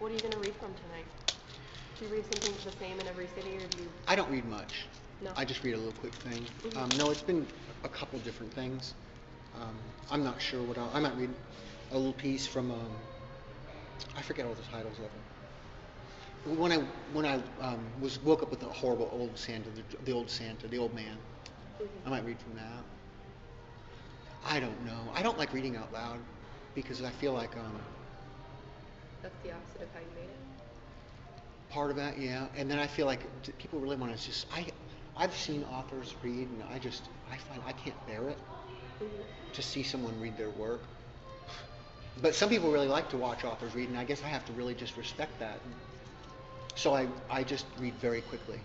What are you going to read from tonight? Do you read something the same in every city, or do you? I don't read much. No. I just read a little quick thing. Mm-hmm. No, it's been a couple different things. I'm not sure what I might read a little piece from. I forget all the titles of them. When I woke up with the horrible old Santa, the old man. Mm-hmm. I might read from that. I don't know. I don't like reading out loud because I feel like That's the opposite of how you made it. part of that, yeah. And then I feel like people really want to just. I've seen authors read, and I find I can't bear it Mm-hmm. to see someone read their work. But some people really like to watch authors read, and I guess I have to really just respect that. So I just read very quickly,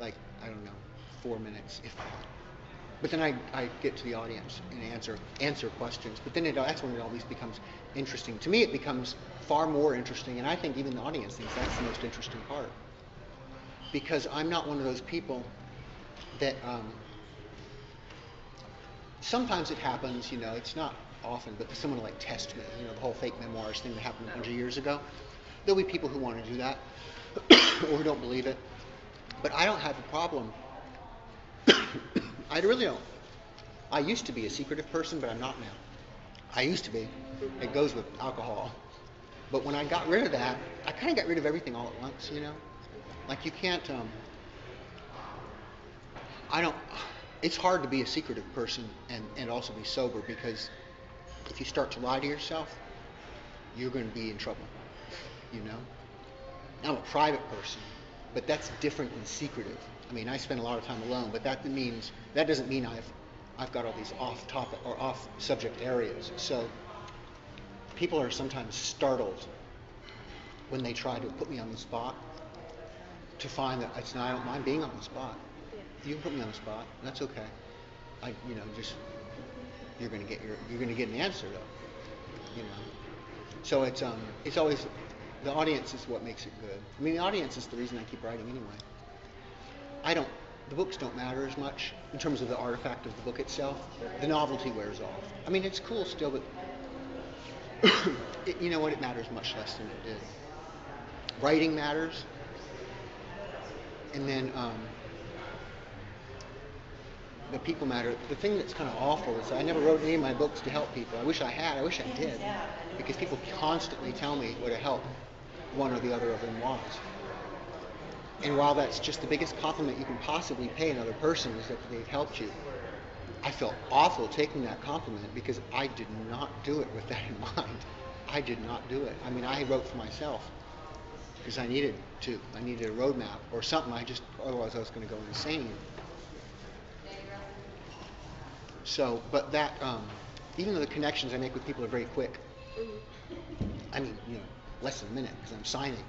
like, I don't know, 4 minutes, if that. But then I get to the audience and answer questions. But then that's when it always becomes interesting. To me, it becomes far more interesting, and I think even the audience thinks that's the most interesting part. Because I'm not one of those people that, sometimes it happens, it's not often, but someone will like test me, the whole fake memoirs thing that happened 100 years ago. There'll be people who want to do that, or who don't believe it. But I don't have a problem. I really don't. I used to be a secretive person, but I'm not now. I used to be. It goes with alcohol. But when I got rid of that, I kind of got rid of everything all at once, Like you can't, it's hard to be a secretive person and also be sober, because if you start to lie to yourself, you're going to be in trouble, I'm a private person, but that's different than secretive. I mean, I spend a lot of time alone, but that doesn't mean I've got all these off-topic or off-subject areas. So people are sometimes startled when they try to put me on the spot, to find that I don't mind being on the spot. Yeah. You can put me on the spot. That's okay. You're going to get an answer though. So it's always the audience is what makes it good. I mean, the audience is the reason I keep writing anyway. The books don't matter as much in terms of the artifact of the book itself. The novelty wears off. I mean, it's cool still, but it matters much less than it did. Writing matters, and then the people matter. The thing that's kind of awful is I never wrote any of my books to help people. I wish I had. I wish I did, because people constantly tell me what a help one or the other of them was. And while that's just the biggest compliment you can possibly pay another person, is that they've helped you, I felt awful taking that compliment, because I did not do it with that in mind. I did not do it. I mean, I wrote for myself because I needed to. I needed a roadmap or something. Otherwise I was going to go insane. So, but that, even though the connections I make with people are very quick, I mean, less than a minute, because I'm signing,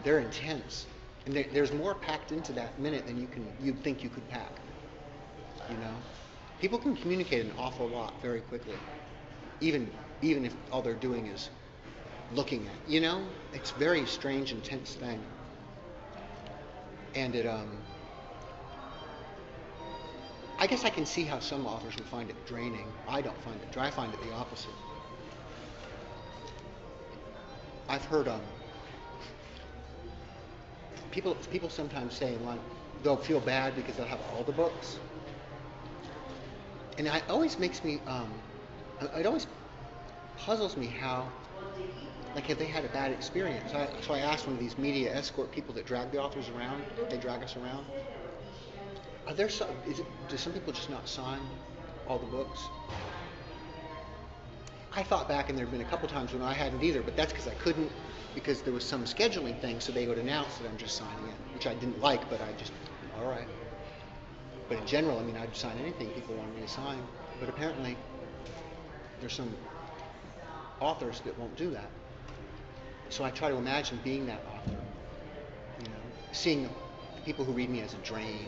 they're intense, and there's more packed into that minute than you'd think you could pack. People can communicate an awful lot very quickly, even if all they're doing is looking at. It's a very strange, intense thing, and I guess I can see how some authors would find it draining. I don't find it. I find it the opposite. I've heard people sometimes say they'll feel bad because they'll have all the books, and it always makes me it always puzzles me how, like, have they had a bad experience? So I asked one of these media escort people that drag the authors around. They drag us around. Do some people just not sign all the books? I thought back, and there have been a couple times when I hadn't either, but that's because I couldn't, because there was some scheduling thing, so they would announce that I'm just signing it, which I didn't like, but I just, all right. But in general, I mean, I'd sign anything people wanted me to sign, but apparently there's some authors that won't do that. So I try to imagine being that author, seeing the people who read me as a drain.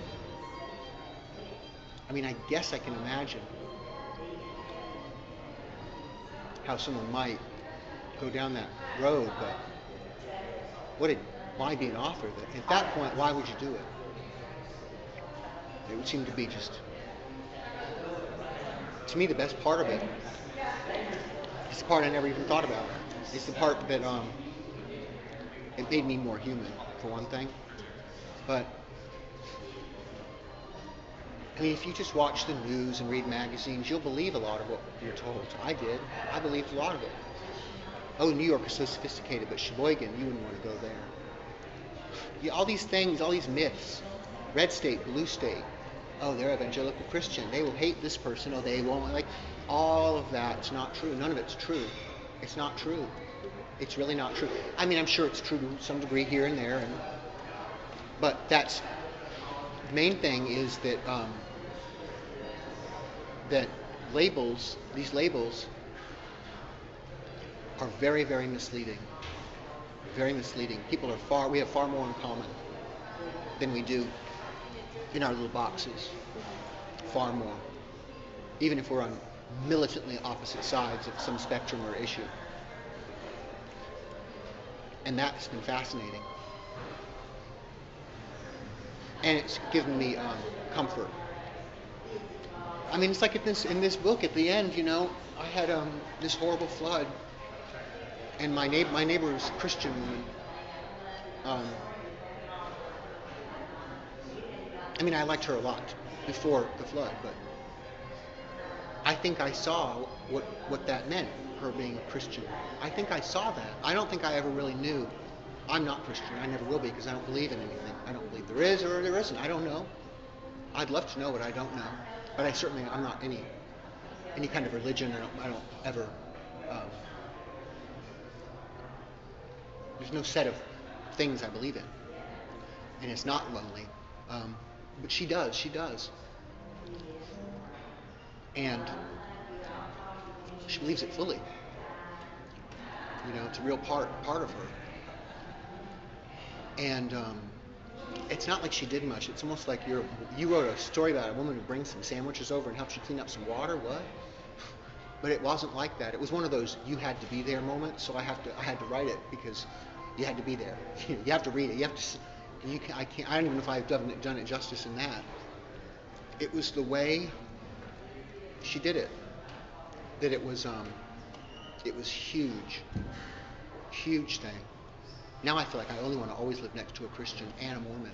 I mean, I guess I can imagine how someone might go down that road, but why be an author? At that point, why would you do it? It would seem to be just, to me, the best part of it is the part I never even thought about. It's the part that It made me more human, for one thing. But I mean, if you just watch the news and read magazines, you'll believe a lot of what you're told. I did. I believed a lot of it. Oh, New York is so sophisticated, but Sheboygan, you wouldn't want to go there. Yeah, all these things, all these myths. Red state, blue state. Oh, they're evangelical Christian. They will hate this person. Oh, they won't like. All of that. It's not true. None of it's true. It's not true. It's really not true. I mean, I'm sure it's true to some degree here and there, but that's the main thing is that that these labels, are very, very misleading. Very misleading. We have far more in common than we do in our little boxes. Far more. Even if we're on militantly opposite sides of some spectrum or issue. And that's been fascinating. And it's given me comfort. I mean, it's like in this book at the end, I had this horrible flood, and my neighbor was a Christian woman. I mean, I liked her a lot before the flood, but I think I saw what that meant, her being a Christian. I think I saw that. I don't think I ever really knew. I'm not Christian. I never will be because I don't believe in anything. I don't believe there is or there isn't. I don't know. I'd love to know, but I don't know. But I'm not any kind of religion. I don't ever. There's no set of things I believe in, and it's not lonely. But she does, and she believes it fully. It's a real part of her, and it's not like she did much. It's almost like you wrote a story about a woman who brings some sandwiches over and helps you clean up some water. What? But it wasn't like that. It was one of those you had to be there moments. So I had to write it because you had to be there. You have to read it. You have to. I don't even know if I've done it justice in that. It was the way she did it. That it was huge thing. Now I feel like I only want to always live next to a Christian and a Mormon.